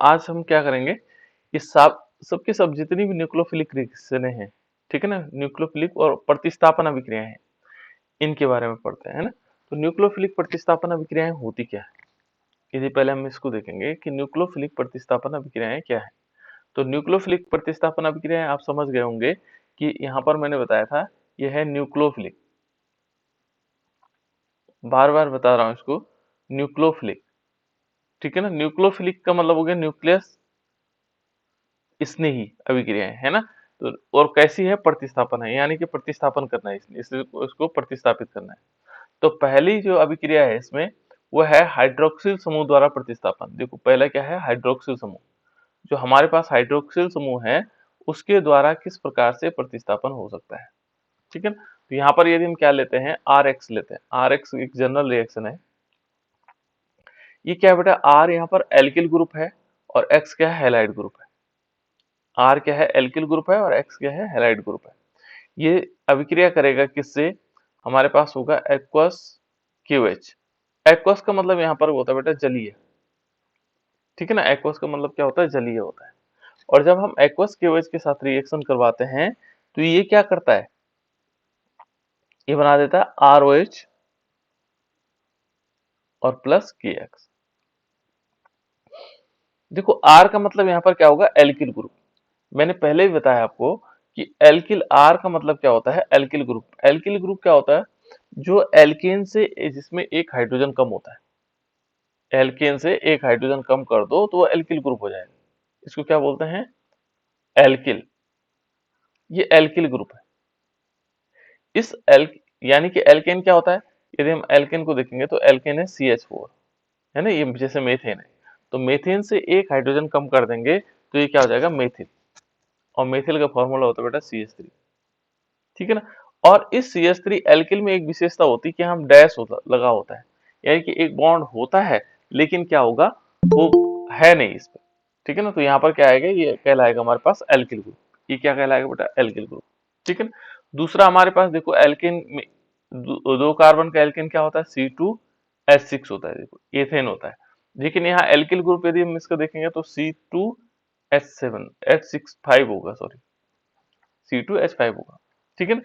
आज हम क्या करेंगे, इस सबके सब जितनी भी न्यूक्लियोफिलिक रिएक्शनें हैं, ठीक है ना, न्यूक्लियोफिलिक और प्रतिस्थापन अभिक्रियाएं हैं, इनके बारे में पढ़ते हैं, है ना। तो न्यूक्लियोफिलिक प्रतिस्थापन अभिक्रियाएं होती क्या है, इससे पहले हम इसको देखेंगे कि न्यूक्लियोफिलिक प्रतिस्थापन अभिक्रियाएं क्या है। तो न्यूक्लियोफिलिक प्रतिस्थापन अभिक्रियाएं आप समझ गए होंगे कि यहाँ पर मैंने बताया था, यह है न्यूक्लियोफिलिक, बार बार बता रहा हूँ इसको, न्यूक्लियोफिलिक, ठीक है ना। न्यूक्लियोफिलिक का मतलब हो गया न्यूक्लियस स्नेही अभिक्रियाएं, है ना। तो और कैसी है, प्रतिस्थापन है, यानी कि प्रतिस्थापन करना है, इसलिए इसको प्रतिस्थापित करना है। तो पहली जो अभिक्रिया है इसमें वो है हाइड्रोक्सिल समूह द्वारा प्रतिस्थापन। देखो पहला क्या है, हाइड्रोक्सिल समूह, जो हमारे पास हाइड्रोक्सिल समूह है उसके द्वारा किस प्रकार से प्रतिस्थापन हो सकता है, ठीक है ना। तो यहाँ पर यदि हम क्या लेते हैं, आर एक्स लेते हैं, आर एक्स एक जनरल रिएक्शन है। ये क्या है बेटा, आर यहाँ पर एल्किल ग्रुप है और एक्स क्या है, हैलाइड ग्रुप है। आर क्या है, एल्किल ग्रुप है और एक्स क्या है, हैलाइड ग्रुप है। ये अभिक्रिया करेगा किससे, हमारे पास होगा एक्वस क्यूएच। एक्वस का मतलब यहाँ पर होता है बेटा जलीय, ठीक है ना। एक्वस का मतलब क्या होता है, जलीय होता है। और जब हम एक्वस क्यूएच के साथ रिएक्शन करवाते हैं तो ये क्या करता है, ये बना देता है आरओएच और प्लस के एक्स। देखो आर का मतलब यहाँ पर क्या होगा, एल्किल ग्रुप। मैंने पहले भी बताया आपको कि एल्किल, आर का मतलब क्या होता है, एल्किल ग्रुप। एल्किल ग्रुप क्या होता है, जो एल्केन से, जिसमें एक हाइड्रोजन कम होता है, एल्केन से एक हाइड्रोजन कम कर दो तो वो एल्किल ग्रुप हो जाएगा। इसको क्या बोलते हैं, एल्किल। ये एल्किल ग्रुप है। इस एल यानी कि एल्केन क्या होता है, यदि हम एल्केन को देखेंगे तो एल्केन है CH4, है ना, ये जैसे मेथेन है। तो मेथेन से एक हाइड्रोजन कम कर देंगे तो ये क्या हो जाएगा, मेथिल। और मेथिल का फॉर्मूला होता है बेटा CH3, ठीक है ना। और इस CH3 एल्किल में एक विशेषता होती है कि हम डैश लगा होता है, यानी कि एक बॉन्ड होता है लेकिन क्या होगा, वो है नहीं इस पे, ठीक है ना। तो यहाँ पर क्या आएगा, ये कहलाएगा हमारे पास एल्किल ग्रुप। ये क्या कहलाएगा बेटा, एल्किल ग्रुप, ठीक है ना। दूसरा हमारे पास देखो एल्किन में दो कार्बन का एल्किन क्या होता है, C2H6 होता है, देखो एथेन होता है। लेकिन यहाँ एल्किल ग्रुप यदि हम इसको देखेंगे तो C2H7 H65 होगा, सॉरी C2H5 होगा, ठीक है ना।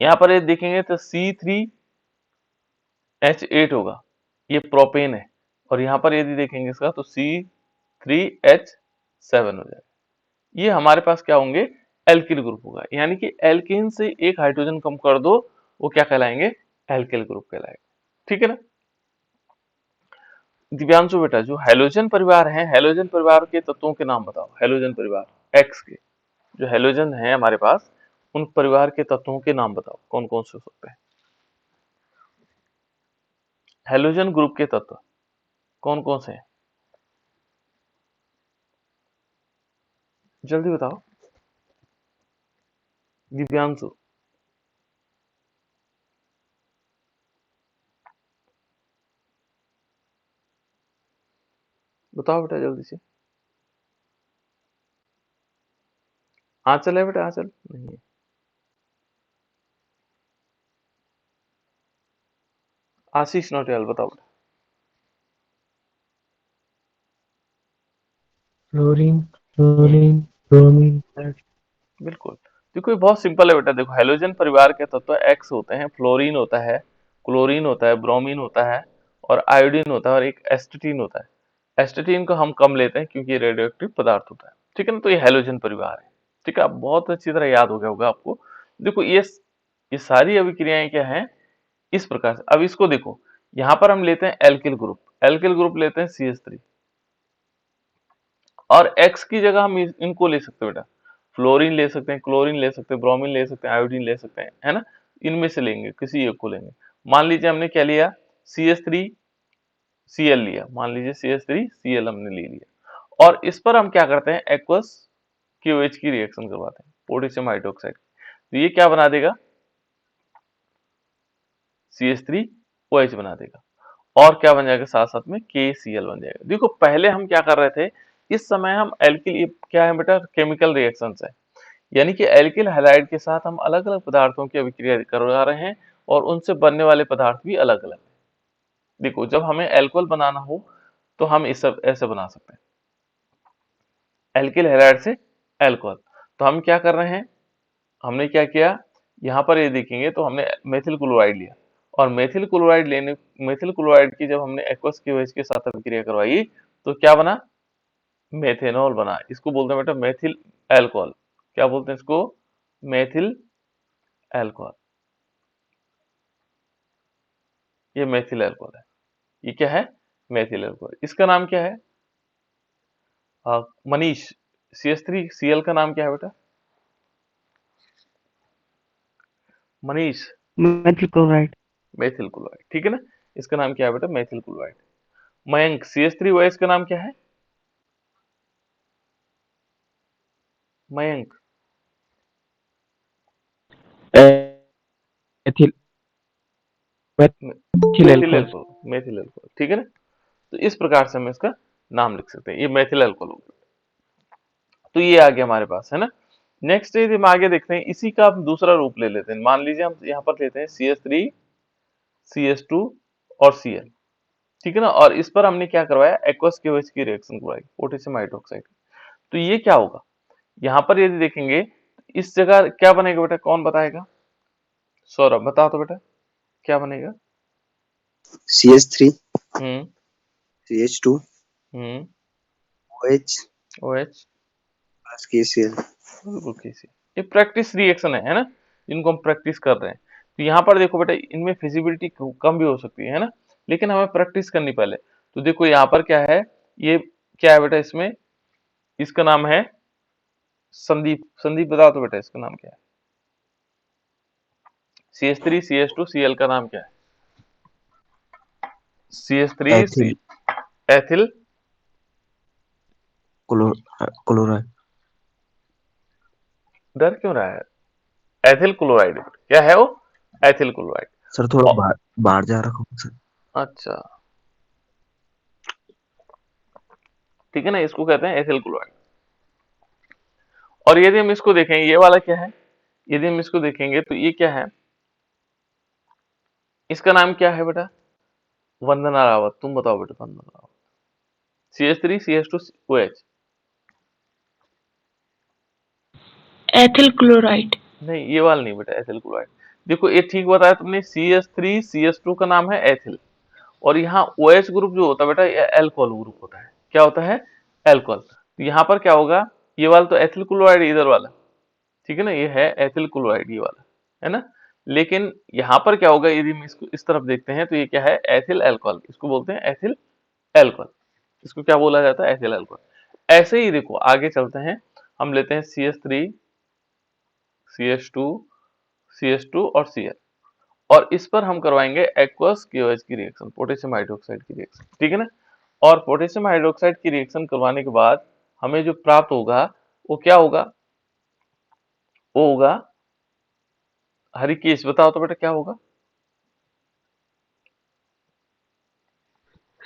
यहाँ पर ये देखेंगे तो C3H8 होगा, ये प्रोपेन है। और यहाँ पर यदि देखेंगे इसका तो C3H7 हो जाएगा। ये हमारे पास क्या होंगे, एल्किल ग्रुप होगा, यानी कि एल्कीन से एक हाइड्रोजन कम कर दो वो क्या कहलाएंगे, एल्किल ग्रुप कहलाएगा, ठीक है ना। दिव्यांशु बेटा, जो हैलोजन परिवार है, हैलोजन परिवार के तत्वों के नाम बताओ। हैलोजन परिवार एक्स के जो हैलोजन है हमारे पास, उन परिवार के तत्वों के नाम बताओ, कौन कौन से हो सकते हैं। हैलोजन ग्रुप के तत्व कौन कौन से हैं, जल्दी बताओ दिव्यांशु। बताओ बेटा जल्दी से। आंचल है बेटा, आंचल नहीं है। आशीष नोटियाल बताओ बेटा। फ्लोरीन, क्लोरीन, ब्रोमीन, बिल्कुल, देखो ये बहुत सिंपल है बेटा। देखो हैलोजन परिवार के तत्व एक्स होते हैं, फ्लोरीन होता है, क्लोरीन होता है, ब्रोमीन होता है और आयोडीन होता है और एक एस्टेटीन होता है। एस्टेटीन को हम कम लेते हैं क्योंकि ये रेडियो एक्टिव पदार्थ होता है, ठीक है ना। तो ये हैलोजन परिवार है, ठीक है। आप बहुत अच्छी तरह याद हो गया होगा आपको। देखो ये सारी अभिक्रियाएं क्या है, इस प्रकार से। अब इसको देखो, यहाँ पर हम लेते हैं एल्किल ग्रुप, एल्किल ग्रुप लेते हैं CH3, और एक्स की जगह हम इनको ले सकते हैं बेटा, फ्लोरीन ले सकते हैं, क्लोरीन ले सकते हैं, ब्रोमीन ले सकते हैं, आयोडीन ले सकते हैं, है ना। इनमें से लेंगे, किसी एक को लेंगे। मान लीजिए हमने क्या लिया, CH3Cl लिया, मान लीजिए CH3Cl हमने ले लिया, और इस पर हम क्या करते हैं, एक्वस क्यूएच की रिएक्शन करवाते हैं, पोटेशियम हाइड्रोक्साइड। तो ये क्या बना देगा, CH3OH बना देगा। और क्या बन जाएगा, साथ साथ में KCl बन जाएगा। देखो पहले हम क्या कर रहे थे, इस समय हम एल्किल, क्या है बेटा, केमिकल रिएक्शंस है, यानी कि एल्किल हैलाइड के साथ हम अलग अलग पदार्थों की अभिक्रिया करवा रहे हैं और उनसे बनने वाले पदार्थ भी अलग अलग। देखो जब हमें एल्कोहल बनाना हो तो हम इस सब ऐसे बना सकते हैं, एल्किल हैलाइड से एल्कोहल। तो हम क्या कर रहे हैं, हमने क्या किया, यहाँ पर ये देखेंगे तो हमने मेथिल क्लोराइड लिया, और मेथिल क्लोराइड की जब हमने एक्वस KOH के साथ अभिक्रिया करवाई तो क्या बना, मेथेनॉल बना। इसको बोलते हैं बेटा मेथिल एल्कोहल। क्या बोलते हैं इसको, मेथिल एल्कोहल। ये मेथिल एल्कोहल है, ये क्या है, मेथिल एल्कोहल। इसका नाम क्या है, मनीष, CH3Cl का नाम क्या है बेटा, Manish. Methyl chloride. Methyl chloride, ठीक है ना, इसका नाम क्या है बेटा, मेथिल क्लोराइड। मयंक, CH3OH का नाम क्या है, Mayank. Ethyl methyl methyl alcohol. Alcohol, methyl alcohol, ठीक है ना। तो इस प्रकार से हम इसका नाम लिख सकते हैं, ये मेथिल एल्कोहल हो गया। तो ये आ गया हमारे पास, है ना। नेक्स्ट यदि हम आगे देखते हैं, इसी का हम दूसरा रूप ले लेते हैं। मान लीजिए हम यहाँ पर लेते हैं CH3 CH2 और Cl, ठीक है ना, और इस पर हमने क्या करवाया, एक्वस KOH की रिएक्शन करवाई पोटेशियम हाइड्रोक्साइड। तो ये क्या होगा, यहाँ पर यदि देखेंगे इस जगह क्या बनेगा बेटा, कौन बताएगा, सौरभ बताओ तो बेटा, क्या बनेगा। CH3 हम्म CH2 हम्म OH OH प्लस KCl। बिल्कुल कैसे, ये प्रैक्टिस रिएक्शन है ना, जिनको हम प्रैक्टिस कर रहे हैं। तो यहाँ पर देखो बेटा, इनमें फिजिबिलिटी कम भी हो सकती है ना, लेकिन हमें प्रैक्टिस करनी पहले। तो देखो यहाँ पर क्या है, ये क्या है बेटा, इसमें इसका नाम है संदीप। संदीप बताओ तो बेटा इसका नाम क्या है, CH3 CH2 Cl का नाम क्या है, CH3 एथिल एथिल क्लोराइड। डर क्यों रहा है, एथिल क्लोराइड, क्या है वो, एथिल क्लोराइड। सर थोड़ा बाहर बाहर जा रखा हूँ सर। अच्छा, ठीक है ना, इसको कहते हैं एथिल क्लोराइड। और यदि हम इसको देखें, ये वाला क्या है, यदि हम इसको देखेंगे तो ये क्या है, इसका नाम क्या है बेटा, वंदना रावत। तुम बताओ बेटा, Vandana Rawat. CH3 CH2 OH, ethyl chloride. नहीं ये वाला नहीं बेटा, एथिल क्लोराइड। देखो ये ठीक बताया तुमने, CH3 CH2 का नाम है एथिल, और यहाँ OH ग्रुप जो होता है बेटा, ये एल्कोहल ग्रुप होता है। क्या होता है, एल्कोहल। तो यहाँ पर क्या होगा, ये वाला तो एथिल क्लोराइड इधर वाला, ठीक है ना, ये है एथिल क्लोराइड ये वाला, है ना। लेकिन यहाँ पर क्या होगा, यदि हम इसको इस तरफ देखते हैं तो ये क्या है, एथिल अल्कोहल, इसको बोलते हैं एथिल अल्कोहल। इसको क्या बोला जाता है, एथिल अल्कोहल। ऐसे ही देखो आगे चलते हैं, हम लेते हैं CH3 CH2 और Cl, और इस पर हम करवाएंगे एक्वस KOH की रिएक्शन, पोटेशियम हाइड्रोक्साइड की रिएक्शन, ठीक है ना। और पोटेशियम हाइड्रोक्साइड की रिएक्शन करवाने के बाद हमें जो प्राप्त होगा वो क्या होगा, वो होगा हरिकेश। बताओ तो बेटा क्या होगा,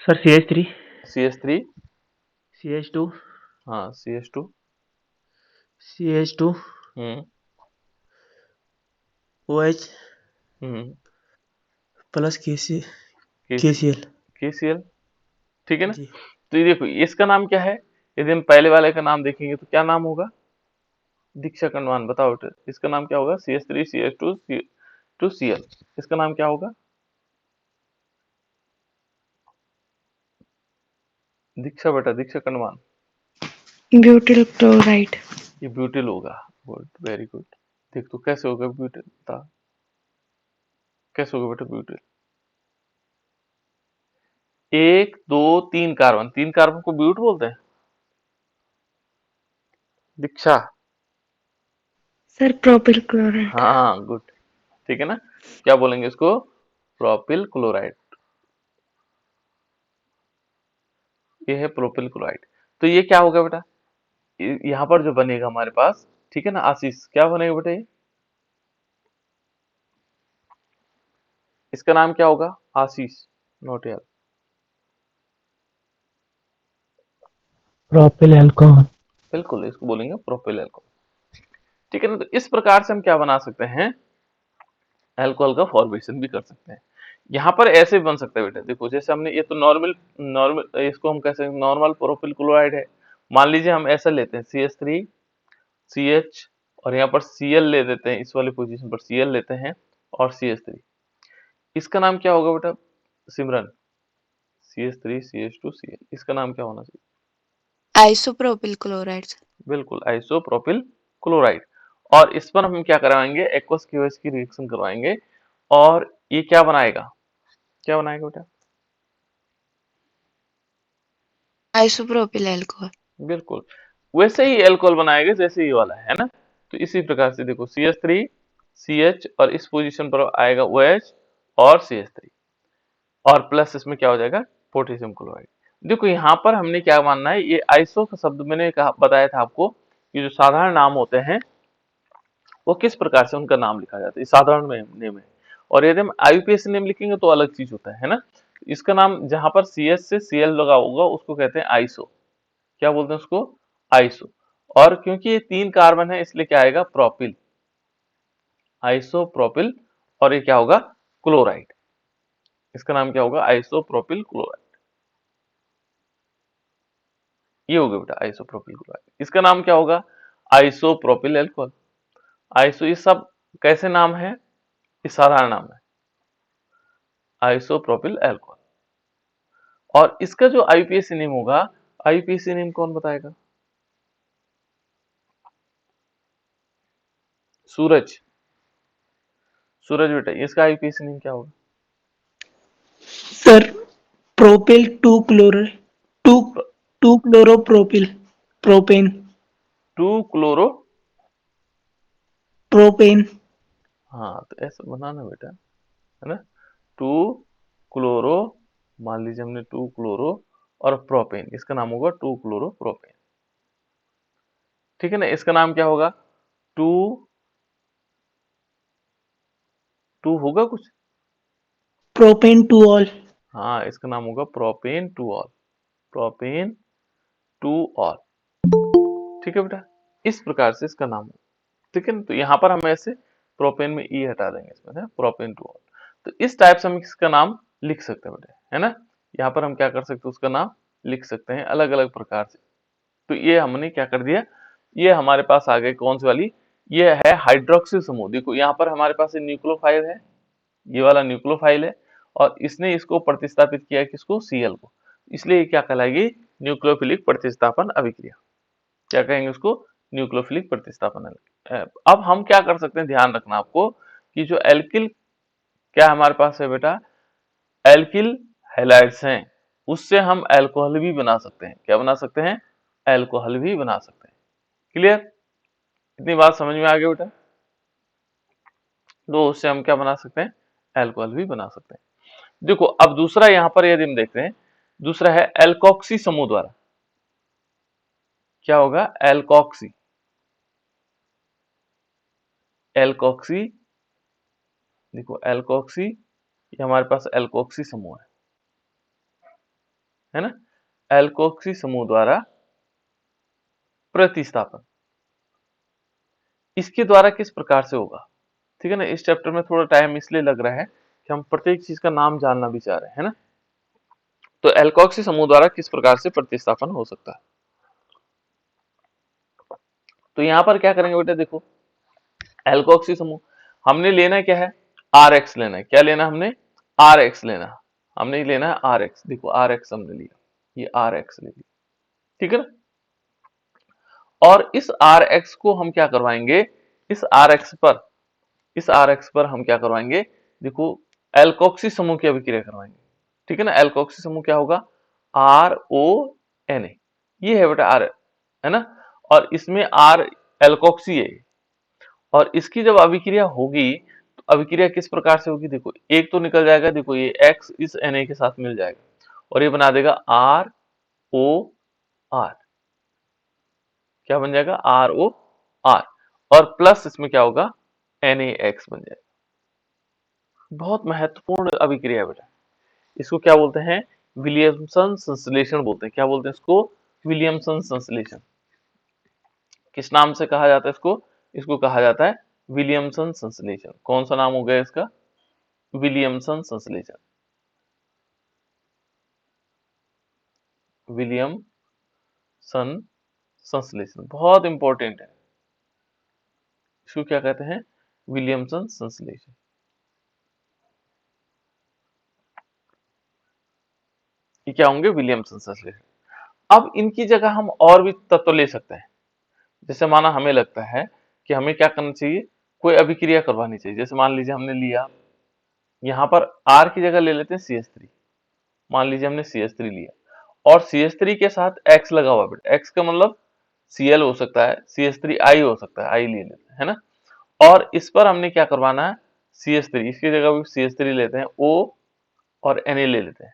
सर CH3 CH3, CH2 हाँ CH2, CH2 हम्म OH हम्म प्लस KC, KCl। KCl, ठीक है ना। जी तो ये देखो इसका नाम क्या है, यदि हम पहले वाले का नाम देखेंगे तो क्या नाम होगा, दीक्षा कंडवान। बताओ बेटा इसका नाम क्या होगा, CH3 CH2 Cl, इसका नाम क्या होगा, दीक्षा बेटा, दीक्षा कंडवान। Butyl chloride. ये ब्यूटिल होगा, गुड, वेरी गुड। देख तो कैसे होगा ब्यूटिल, बता कैसे होगा बेटा ब्यूटिल, एक दो तीन कार्बन, तीन कार्बन को ब्यूट बोलते हैं, दीक्षा। Sir propyl chloride. हाँ गुड, ठीक है ना, क्या बोलेंगे इसको, प्रोपिल क्लोराइड, ये है प्रोपिल क्लोराइड। तो ये क्या होगा बेटा, यहाँ पर जो बनेगा हमारे पास, ठीक है ना आशीष, क्या बनेगा बेटा ये, इसका नाम क्या होगा, आशीष, नोट यार, प्रोपिल अल्कोहल। बिल्कुल इसको बोलेंगे प्रोपिल अल्कोहल, ठीक है ना। तो इस प्रकार से हम क्या बना सकते हैं, अल्कोहल का फॉर्मेशन भी कर सकते हैं। यहाँ पर ऐसे भी बन सकता है बेटा, देखो जैसे हमने ये तो नॉर्मल नॉर्मल इसको हम कैसे नॉर्मल प्रोपिल क्लोराइड है। मान लीजिए हम ऐसा लेते हैं CH3 CH और यहाँ पर Cl ले देते हैं, इस वाली पोजीशन पर Cl लेते हैं और CH3, इसका नाम क्या होगा बेटा सिमरन? CH3 CH2 Cl, इसका नाम क्या होना चाहिए? Isopropyl chloride. बिल्कुल, आइसोप्रोपिल क्लोराइड। और इस पर हम क्या करवाएंगे, एक्वस QH की रिएक्शन करवाएंगे और ये क्या बनाएगा, क्या बनाएगा बेटा? Isopropyl alcohol. बिल्कुल, वैसे ही अल्कोहल बनाएगा जैसे ये वाला है ना। तो इसी प्रकार से देखो CH3 CH और इस पोजीशन पर आएगा OH और CH3 और प्लस इसमें क्या हो जाएगा पोटेशियम क्लोराइड। देखो यहाँ पर हमने क्या मानना है, ये आइसो का शब्द मैंने कहा बताया था आपको कि जो साधारण नाम होते हैं वो किस प्रकार से उनका नाम लिखा जाता है, साधारण नेम है। और यदि हम IUPAC नेम लिखेंगे तो अलग चीज होता है ना। इसका नाम जहां पर CH से Cl लगा होगा उसको कहते हैं आइसो, क्या बोलते हैं उसको, आइसो। और क्योंकि ये 3 कार्बन है इसलिए क्या आएगा प्रोपिल, आइसोप्रोपिल। और ये क्या होगा क्लोराइड, इसका नाम क्या होगा आइसोप्रोपिल क्लोराइड, ये हो गया बेटा आइसोप्रोपिल क्लोराइड। इसका नाम क्या होगा आइसोप्रोपिल अल्कोहल। आइसो ये सब कैसे नाम है, ये साधारण नाम है आइसोप्रोपिल अल्कोहल। और इसका जो IUPAC नेम होगा, IUPAC नेम कौन बताएगा? सूरज, सूरज बेटा इसका IUPAC नेम क्या होगा? Sir propyl two chloro two two chloropropyl propane 2 chloro, propane. हाँ तो ऐसा बनाना बेटा, है ना। 2 क्लोरो, मान लीजिए हमने 2 क्लोरो और प्रोपेन, इसका नाम होगा 2 क्लोरो प्रोपेन, ठीक है ना। इसका नाम क्या होगा 2 2 होगा कुछ, प्रोपेन टू ऑल। हाँ इसका नाम होगा propane two all, propane two all, ठीक है बेटा। इस प्रकार से इसका नाम होगा, ठीक है ना। तो यहाँ पर हम ऐसे प्रोपेन में ई हटा देंगे इसमें, प्रोपेन टू ऑल। तो इस टाइप से हम इसका नाम लिख सकते हैं बेटा, है ना। यहाँ पर हम क्या कर सकते हैं, उसका नाम लिख सकते हैं अलग अलग प्रकार से। तो ये हमने क्या कर दिया, ये हमारे पास आ गई कौन सी वाली, ये है हाइड्रोक्सिल समूह। देखो यहाँ पर हमारे पास न्यूक्लियोफाइल है, ये वाला न्यूक्लियोफाइल है और इसने इसको प्रतिस्थापित किया किसको, Cl को, इसलिए ये क्या कहलाएगी न्यूक्लियोफिलिक प्रतिस्थापन अभिक्रिया, क्या कहेंगे उसको, न्यूक्लियोफिलिक प्रतिस्थापन अभिक्रिया। अब हम क्या कर सकते हैं, ध्यान रखना आपको कि जो एल्किल क्या हमारे पास है बेटा, एल्किल हैलाइड्स हैं, उससे हम अल्कोहल भी बना सकते हैं, क्या बना सकते हैं, अल्कोहल भी बना सकते हैं। क्लियर, इतनी बात समझ में आ गई बेटा। तो उससे हम क्या बना सकते हैं, अल्कोहल भी बना सकते हैं। देखो अब दूसरा यहाँ पर यदि हम देखते हैं, दूसरा है एल्कोक्सी समूह द्वारा, क्या होगा एल्कोक्सी, एल्कोक्सी, देखो एल्कोक्सी, ये हमारे पास एल्कोक्सी समूह है ना। एल्कोक्सी समूह द्वारा प्रतिस्थापन, इसके द्वारा किस प्रकार से होगा, ठीक है ना। इस चैप्टर में थोड़ा टाइम इसलिए लग रहा है कि हम प्रत्येक चीज का नाम जानना भी चाह रहे हैं, है ना। तो एल्कोक्सी समूह द्वारा किस प्रकार से प्रतिस्थापन हो सकता है, तो यहाँ पर क्या करेंगे बेटा, देखो एल्कोक्सी समूह हमने लेना क्या है, RX लेना है, क्या लेना हमने, RX लेना, हमने लेना है RX, देखो RX हमने लिया, ये RX ले लिया, ठीक है ना। और इस RX को हम क्या करवाएंगे, इस RX पर, इस RX पर हम क्या करवाएंगे, देखो एल्कोक्सी समूह की अभिक्रिया करवाएंगे, ठीक है ना। एल्कोक्सी समूह क्या होगा RONA, ये है बेटा R, है ना। और इसमें R एल्कोक्सी है, और इसकी जब अभिक्रिया होगी तो अभिक्रिया किस प्रकार से होगी, देखो एक तो निकल जाएगा, देखो ये X इस Na के साथ मिल जाएगा और ये बना देगा ROR, क्या बन जाएगा ROR, और प्लस इसमें क्या होगा NaX बन जाएगा। बहुत महत्वपूर्ण अभिक्रिया है बेटा, इसको क्या बोलते हैं, विलियमसन संश्लेषण बोलते हैं, क्या बोलते हैं इसको, विलियमसन संश्लेषण। किस नाम से कहा जाता है इसको, इसको कहा जाता है विलियमसन संश्लेषण। कौन सा नाम हो गया इसका, विलियमसन संश्लेषण, विलियमसन संश्लेषण बहुत इंपॉर्टेंट है। इसको क्या कहते हैं? विलियमसन संश्लेषण। ये क्या होंगे? विलियमसन संश्लेषण। अब इनकी जगह हम और भी तत्व ले सकते हैं। जैसे माना हमें लगता है कि हमें क्या करना चाहिए, कोई अभिक्रिया करवानी चाहिए। जैसे मान लीजिए हमने लिया यहाँ पर R की जगह ले लेते हैं CH3। मान लीजिए हमने CH3 लिया और CH3 के साथ X लगा हुआ बेटा। X का मतलब Cl हो सकता है, CH3I हो सकता है, I ले लेते हैं, है ना। और इस पर हमने क्या करवाना है, CH3, इसकी जगह भी CH3 लेते हैं, O और Na ले लेते हैं,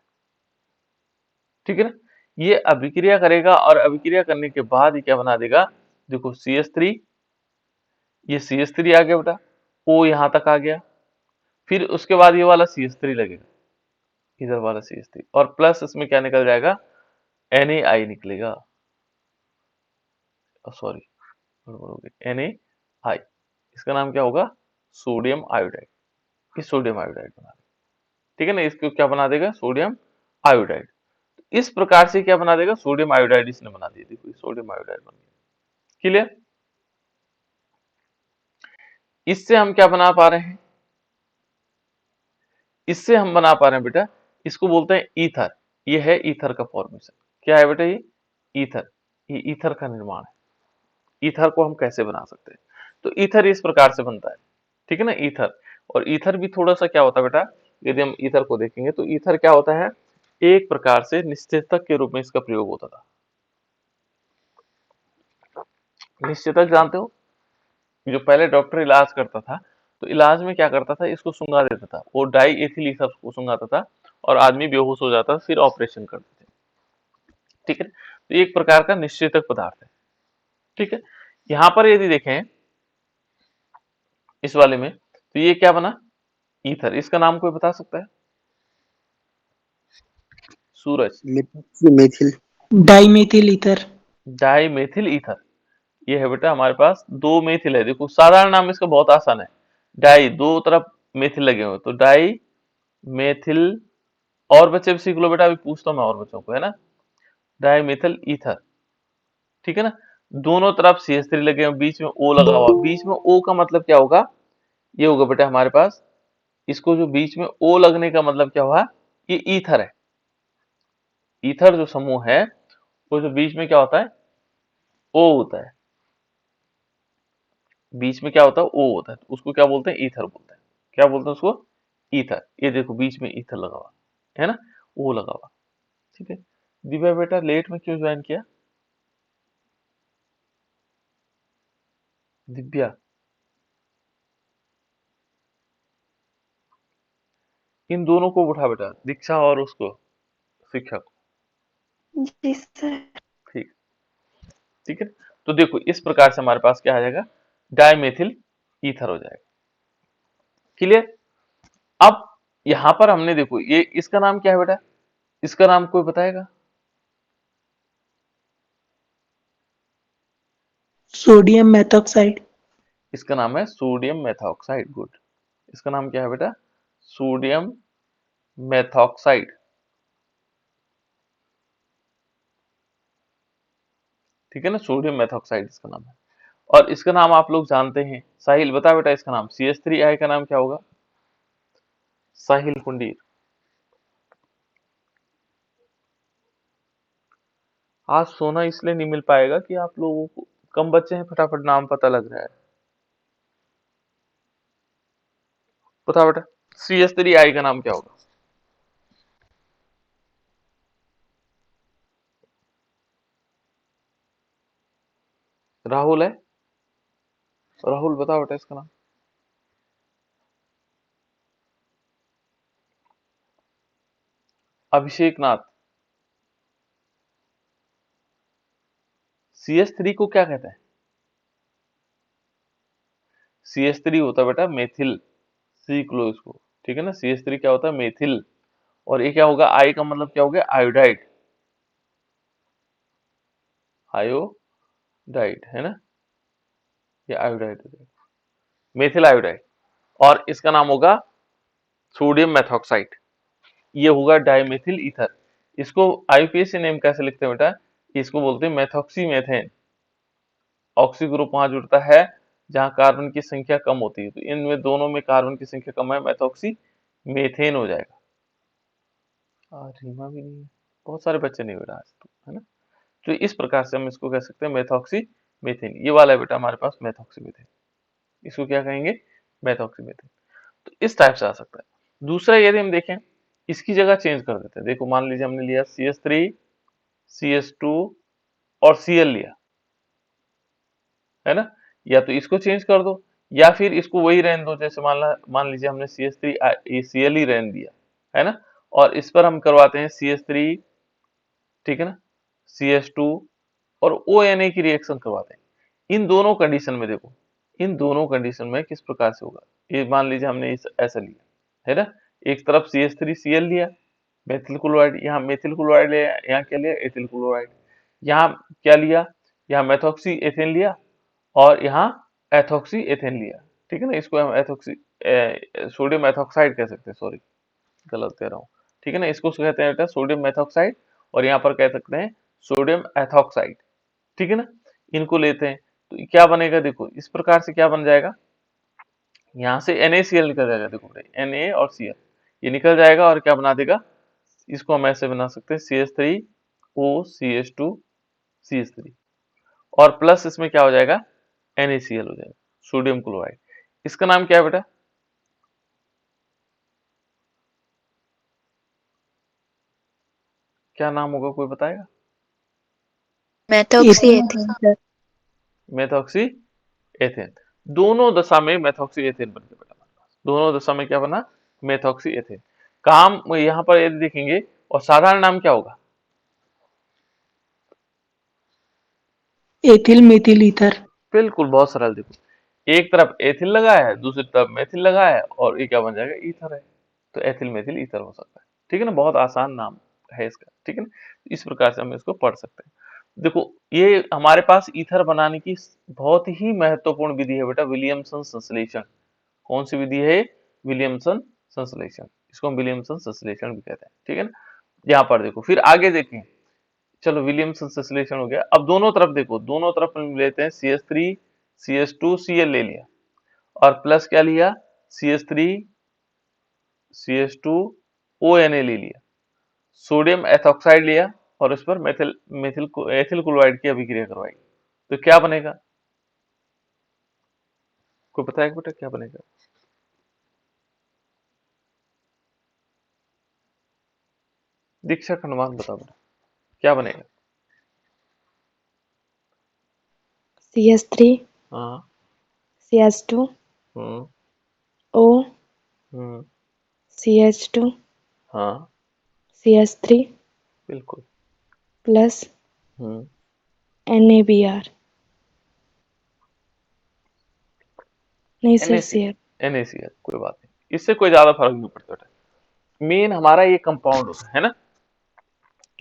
ठीक है ना। ये अभिक्रिया करेगा और अभिक्रिया करने के बाद ये क्या बना देगा, देखो CH3, ये CH3 आ गया बेटा, O यहाँ तक आ गया, फिर उसके बाद ये वाला CH3 लगेगा, इधर वाला CH3, और प्लस इसमें क्या निकल जाएगा, NaI निकलेगा, सॉरी गड़बड़ हो गई, NaI, इसका नाम क्या होगा, सोडियम आयोडाइड। ये सोडियम आयोडाइड बना देगा, ठीक है ना। इसको क्या बना देगा, सोडियम आयोडाइड। इस प्रकार से क्या बना देगा, सोडियम आयोडाइड इसने बना दिया। देखो सोडियम आयोडाइड बन गया, क्लियर। इससे हम क्या बना पा रहे हैं, इससे हम बना पा रहे हैं बेटा, इसको बोलते हैं ईथर। ये है ईथर का फॉर्मेशन। क्या है बेटा, ये ईथर, ये ईथर का निर्माण है। ईथर को हम कैसे बना सकते हैं, तो ईथर इस प्रकार से बनता है, ठीक है ना, ईथर। और ईथर भी थोड़ा सा क्या होता है बेटा, यदि हम ईथर को देखेंगे तो ईथर क्या होता है, एक प्रकार से निश्चेतक के रूप में इसका प्रयोग होता था। निश्चेतक जानते हो, जो पहले डॉक्टर इलाज करता था तो इलाज में क्या करता था, इसको सुंघा देता था, वो डाई एथिल ईथर को सुंघाता था और आदमी बेहोश हो जाता था, फिर ऑपरेशन करते थे, ठीक है। तो एक प्रकार का निश्चेतक पदार्थ है, ठीक है। यहाँ पर यदि देखें इस वाले में, तो ये क्या बना, ईथर। इसका नाम कोई बता सकता है, Suraj. Methyl dimethyl ether. Di methyl ether, ये है बेटा हमारे पास दो मेथिल है। देखो साधारण नाम इसका बहुत आसान है, डाई, दो तरफ मेथिल लगे हुए, तो डाई मेथिल। और बच्चे भी सीख लो बेटा, अभी पूछता हूं मैं और बच्चों को, है ना। डाई मेथिल ईथर, ठीक है ना। दोनों तरफ CH3 लगे हुए, बीच में O लगा हुआ। बीच में O का मतलब क्या होगा, ये होगा बेटा हमारे पास, इसको जो बीच में O लगने का मतलब क्या हुआ, ये ईथर है। ईथर जो समूह है वो जो बीच में क्या होता है, O होता है, बीच में क्या होता है, O होता है, तो उसको क्या बोलते हैं, ईथर बोलते हैं। क्या बोलते हैं उसको, ईथर। ये देखो बीच में ईथर लगा हुआ है ना, O लगा हुआ, ठीक है। दिव्या बेटा लेट में क्यों ज्वाइन किया, दिव्या। इन दोनों को उठा बेटा, दीक्षा और उसको, शिक्षक, जी सर। ठीक, ठीक है। तो देखो इस प्रकार से हमारे पास क्या आ जाएगा, डाइमेथिल ईथर हो जाएगा, क्लियर। अब यहां पर हमने देखो ये, इसका नाम क्या है बेटा, इसका नाम कोई बताएगा, सोडियम मेथॉक्साइड। इसका नाम है सोडियम मेथॉक्साइड, गुड। इसका नाम क्या है बेटा, सोडियम मेथॉक्साइड, ठीक है ना, सोडियम मेथॉक्साइड इसका नाम है। और इसका नाम आप लोग जानते हैं, साहिल बता बेटा इसका नाम, CH3I का नाम क्या होगा, साहिल कुंडीर। आज सोना इसलिए नहीं मिल पाएगा कि आप लोगों को कम बच्चे हैं, फटाफट नाम पता लग रहा है, बता बेटा CH3I का नाम क्या होगा, राहुल है, राहुल बताओ बेटा इसका नाम। अभिषेक नाथ। CH3 को क्या कहते हैं, CH3 होता है बेटा मेथिल, सीख लो इसको, ठीक है ना। CH3 क्या होता है, मेथिल। और ये क्या होगा, I का मतलब क्या हो गया, आयोडाइड, आयोडाइड है ना, ये आयोडाइड हो जाएगा, मेथिल आयोडाइड। और इसका नाम होगा सोडियम मेथॉक्साइड, ये होगा डाइमेथिल ईथर। इसको आईयूपीएसी नेम कैसे लिखते हैं बेटा, इसको बोलते हैं मेथॉक्सी मेथेन। ऑक्सी ग्रुप वहां जुड़ता है जहां कार्बन की संख्या कम होती है, तो इनमें दोनों में कार्बन की संख्या कम है, मेथॉक्सी मेथेन हो जाएगा। रीमा भी नहीं है, बहुत सारे बच्चे नहीं बेटा आज तो, है ना। तो इस प्रकार से हम इसको कह सकते हैं मेथॉक्सी मेथेन। ये वाला है बेटा हमारे पास मेथॉक्सी मेथेन, इसको क्या कहेंगे, मेथॉक्सी मेथेन। तो इस टाइप से आ सकता है। दूसरा यदि हम देखें, इसकी जगह चेंज कर देते हैं। देखो मान लीजिए हमने लिया CH3 CH2 और Cl लिया, है ना। या तो इसको चेंज कर दो या फिर इसको वही रहने दो, जैसे मान लीजिए हमने CH3 Cl ही रहने दिया, है ना। और इस पर हम करवाते हैं CH3, ठीक है ना, CH2 और ONA की रिएक्शन करवाते हैं। इन दोनों कंडीशन में देखो, इन दोनों कंडीशन में किस प्रकार से होगा, ये मान लीजिए हमने ऐसा लिया, है ना। एक तरफ CH3Cl लिया, मेथिल क्लोराइड, यहाँ मेथिल क्लोराइड लिया, यहाँ क्या लिया, एथिल क्लोराइड। यहाँ क्या लिया, यहाँ मेथॉक्सी एथेन लिया और यहाँ एथॉक्सी एथेन लिया, ठीक है ना। इसको हम एथॉक्सी सोडियम एथॉक्साइड कह सकते हैं, सॉरी गलत कह रहा हूँ, ठीक है ना। इसको कहते हैं बेटा सोडियम मेथॉक्साइड और यहाँ पर कह सकते हैं सोडियम एथॉक्साइड, ठीक है ना। इनको लेते हैं तो क्या बनेगा, देखो इस प्रकार से क्या बन जाएगा, यहाँ से NaCl निकल जाएगा, देखो Na और Cl ये निकल जाएगा और क्या बना देगा, इसको हम ऐसे बना सकते हैं CH3OCH2CH3 और प्लस इसमें क्या हो जाएगा, NaCl हो जाएगा, सोडियम क्लोराइड। इसका नाम क्या है बेटा, क्या नाम होगा, कोई बताएगा। Methoxy ethyl ethyl. Sir. Methoxy ethane, दोनों दशा में मेथॉक्सी एथेन बन गया बेटा हमारे पास। दोनों दशा में क्या बना, मेथॉक्सी एथेन। काम यहाँ पर यदि देखेंगे, और साधारण नाम क्या होगा, एथिल मेथिल ईथर। बिल्कुल बहुत सरल। देखो एक तरफ एथिल लगा है, दूसरी तरफ मेथिल लगा है और ये क्या बन जाएगा, ईथर है। तो एथिल मेथिल ईथर हो सकता है, ठीक है ना। बहुत आसान नाम है इसका, ठीक है ना। इस प्रकार से हम इसको पढ़ सकते हैं। देखो ये हमारे पास ईथर बनाने की बहुत ही महत्वपूर्ण विधि है बेटा, विलियमसन संश्लेषण। कौन सी विधि है, विलियमसन संश्लेषण। इसको हम विलियमसन संश्लेषण भी कहते हैं, ठीक है ना। यहाँ पर देखो फिर आगे देखें, चलो विलियमसन संश्लेषण हो गया। अब दोनों तरफ देखो, दोनों तरफ हम लेते हैं CH3 CH2 Cl ले लिया और प्लस क्या लिया, CH3 CH2 ONA ले लिया, सोडियम एथॉक्साइड लिया और उस पर मेथिल मेथिल एथिल क्लोराइड की अभिक्रिया करवाई, तो क्या बनेगा, कोई पता है बेटा क्या बनेगा, दीक्षा खंडवान बताओ बेटा क्या बनेगा। CH3 हाँ। CH2 हम्म। O हम्म। CH2 हाँ CH3 बिल्कुल। प्लस हम्म। NaBr। नहीं सर, NaC CH। NaCl कोई बात नहीं, इससे कोई ज्यादा फर्क नहीं पड़ता बेटा। मेन हमारा ये कंपाउंड होता है ना,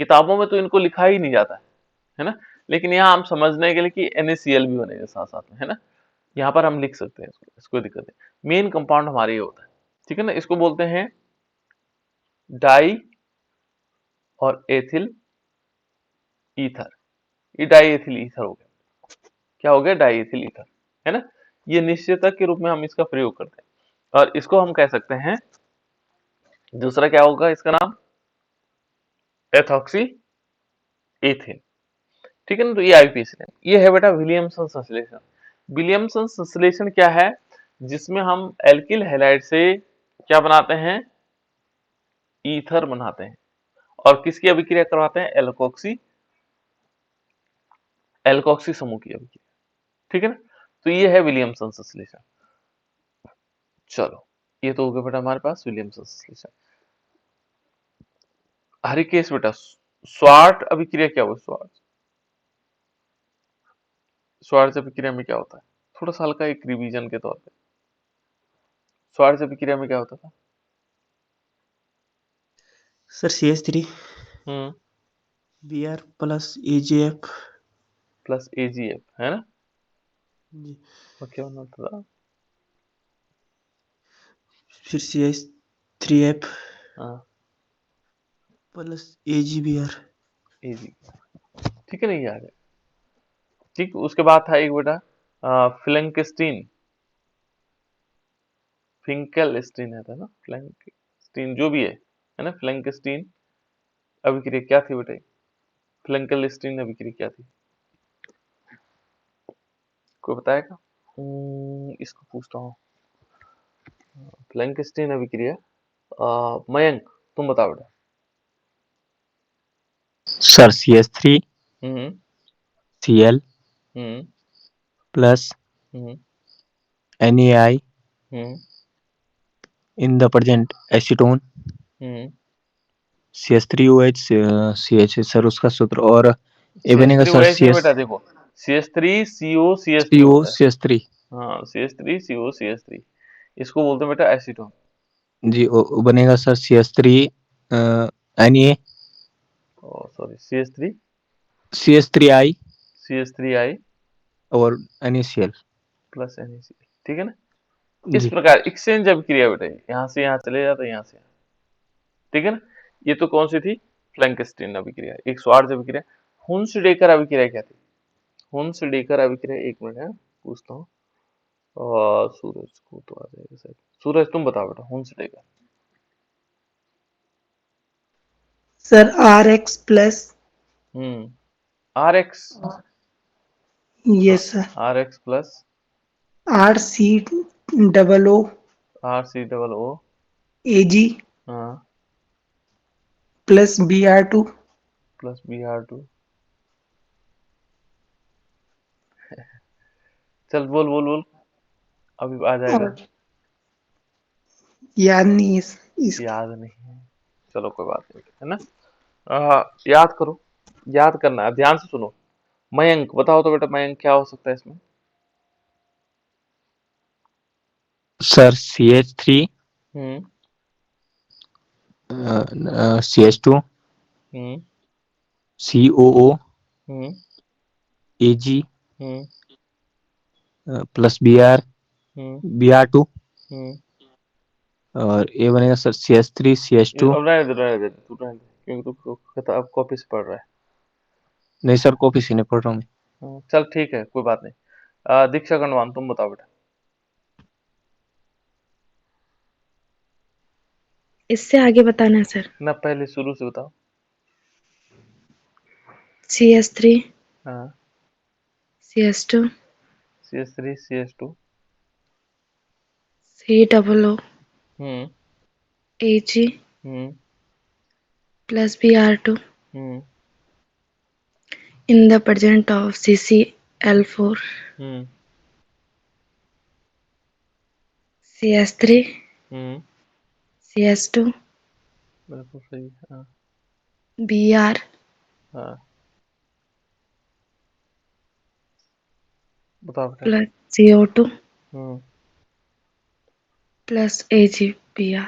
किताबों में तो इनको लिखा ही नहीं जाता है ना। लेकिन यहाँ हम समझने के लिए कि NaCl भी बनेगा साथ साथ में, है ना। यहाँ पर हम लिख सकते हैं इसको दिक्कत है। मेन कंपाउंड हमारे ये होता है, ठीक है ना। इसको बोलते हैं डाई और एथिल ईथर। ये डाई एथिल ईथर हो गया, क्या हो गया, डाई एथिल ईथर, है ना। ये निश्चयतक के रूप में हम इसका प्रयोग करते हैं और इसको हम कह सकते हैं, दूसरा क्या होगा इसका नाम, एथॉक्सी एथेन, ठीक है ना। तो ये आईपीएसी है, ये है बेटा विलियमसन संश्लेषण। विलियमसन संश्लेषण क्या है, जिसमें हम एल्किल हैलाइड से क्या बनाते हैं, ईथर बनाते हैं और किसकी अभिक्रिया करवाते हैं, एल्कोक्सी एल्कोक्सी समूह की अभिक्रिया, ठीक है ना। तो ये है विलियमसन संश्लेषण। चलो ये तो हो गया बेटा हमारे पास विलियमसन संश्लेषण। हरिकेश बेटा स्वार्ट अभिक्रिया क्या हुआ, स्वार्ट अभिक्रिया में क्या होता है, थोड़ा सा हल्का एक रिवीजन के तौर पे, स्वार्ट अभिक्रिया में क्या होता था। सर CH3 हम्म। Br plus AgF। Plus AgF, है ना। जी। और क्या बनाता था, फिर CH3 CS3F हाँ प्लस AgBr। इजी, ठीक है, नहीं आ गया। ठीक, उसके बाद था एक बेटा फ्लैंकस्टीन, फिंकेलस्टीन है था ना, फ्लैंकस्टीन जो भी है ना, फ्लैंकस्टीन अभिक्रिया क्या थी बेटा? फ्लैंकस्टीन अभिक्रिया क्या थी, कोई बताएगा? इसको पूछता हूँ, फ्लैंकस्टीन अभिक्रिया। मयंक तुम बताओ बेटा। Sir CS3 hmm Cl hmm plus hmm NaI hmm in the present acetone hmm CH3OH CH sir उसका सूत्र, और ये बनेगा सर CH3OH नहीं बेटा, CS देखो CH3COCH3 CO होता है। CH3 हाँ CH3COCH3, इसको बोलते हैं बेटा एसीटोन। जी, वो बनेगा sir CS3 Na sorry CH3 CH3I CH3I और NaCl। प्लस NaCl, ठीक है ना। इस जी प्रकार एक्सचेंज अभिक्रिया बेटा, यहाँ से यहाँ चले जाता है, यहाँ से यहाँ, ठीक है ना। ये तो कौन सी थी? फ्लैंकस्टीन अभिक्रिया। 108 अभिक्रिया। हुन्स-डेकर अभिक्रिया क्या थी? हुन्स-डेकर अभिक्रिया, एक मिनट है पूछता हूँ। सूरज को तो आ जाएगा शायद। सूरज तुम बताओ बेटा, Hund's-decker. Sir RX plus RX, yes sir RX plus RCOO RCOO, AG हाँ, प्लस Br2 प्लस Br2। चल बोल बोल बोल, अभी आ जाएगा। और याद नहीं है इसकी। याद नहीं है, चलो कोई बात नहीं, है ना। याद करो, याद करना है, ध्यान से सुनो। मयंक बताओ तो बेटा, मयंक क्या हो सकता है इसमें? सर CH3 हम्म CH2 हम्म COO हम्म AG हम्म प्लस Br हम्म Br2, हम्म और ये बनेगा सर CS3 CH2। अब रहने दे तू, रहने दे, क्योंकि तू किताब कॉपी से पढ़ रहा है। नहीं सर, कॉपी से नहीं पढ़ रहा हूँ मैं। चल ठीक है, कोई बात नहीं। दीक्षा गणवान तुम बताओ बेटा। इससे आगे बताना है सर। ना पहले शुरू से बताओ। CS3 हाँ CS2 CH3 CH2, COO hmm AG hmm plus Br2 hmm in the presence of CCl4 hmm CS3 hmm CS2 बिल्कुल सही, हाँ Br हाँ, बताओ बेटा। plus CO2 हम्म plus AgBr।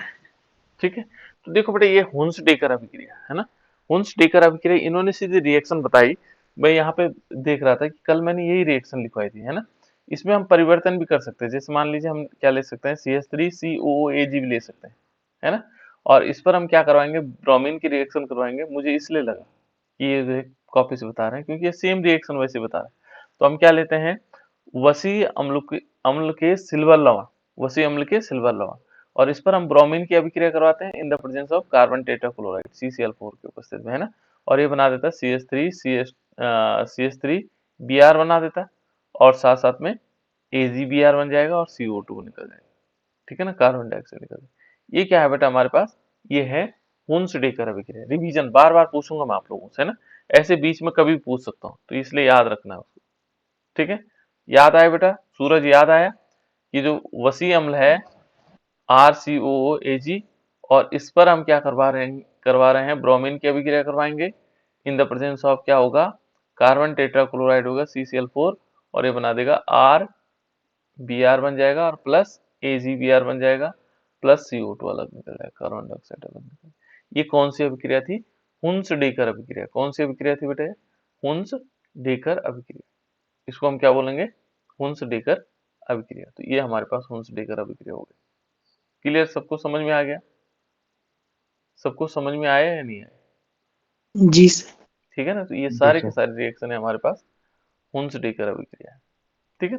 ठीक है, तो देखो बेटा, ये हुन्स डेकर अभिक्रिया है ना। हुन्स डेकर अभिक्रिया, इन्होंने सीधी रिएक्शन बताई। मैं यहाँ पे देख रहा था कि कल मैंने यही रिएक्शन लिखवाई थी, है ना। इसमें हम परिवर्तन भी कर सकते हैं, जैसे मान लीजिए हम क्या ले सकते हैं, CH3COOAG भी ले सकते हैं, है ना। और इस पर हम क्या करवाएंगे, ब्रोमीन की रिएक्शन करवाएंगे। मुझे इसलिए लगा कि ये कॉपी से बता रहे हैं, क्योंकि ये सेम रिएक्शन वैसे बता रहे हैं। तो हम क्या लेते हैं, वसी अम्ल के सिल्वर लवण, वसी अम्ल के सिल्वर लवण, और इस पर हम ब्रोमीन की अभिक्रिया करवाते हैं in the presence of carbon tetrachloride CCl4 की उपस्थिति में, है ना। और ये बना देता है CH3 Br बना देता है, और साथ साथ में AgBr बन जाएगा, और CO2 निकल जाएगा, ठीक है ना, कार्बन डाइऑक्साइड निकल जाएगा। ये क्या है बेटा हमारे पास, ये है हुन्स डेकर अभिक्रिया। रिवीजन बार बार पूछूंगा मैं आप लोगों से, है ना, ऐसे बीच में कभी पूछ सकता हूँ, तो इसलिए याद रखना है उसको, ठीक है। याद आया बेटा, सूरज याद आया? ये जो वसी अम्ल है RCOOAG, और इस पर हम क्या करवा रहे हैं, ब्रोमीन की अभिक्रिया करवाएंगे इन द प्रेजेंस ऑफ, क्या होगा, कार्बन टेट्राक्लोराइड होगा CCl4, और ये बना देगा RBr बन जाएगा, और प्लस AgBr बन जाएगा, प्लस CO2 अलग निकल जाएगा, कार्बन डाइऑक्साइड अलग निकल जाएगा। ये कौन सी अभिक्रिया थी? हुन्स डेकर अभिक्रिया। कौन सी अभिक्रिया थी बेटा? हुन्स डेकर अभिक्रिया। इसको हम क्या बोलेंगे, हुन्स डेकर अभिक्रिया। तो ये हमारे पास हुन्स डेकर अभिक्रिया हो गई। क्लियर, सबको समझ में आ गया? सबको समझ में आया या नहीं आया? जी सर। ठीक है ना, तो ये जी सारे के सर। सारे रिएक्शन है हमारे पास हुंस-डीकर अभिक्रिया है। ठीक है,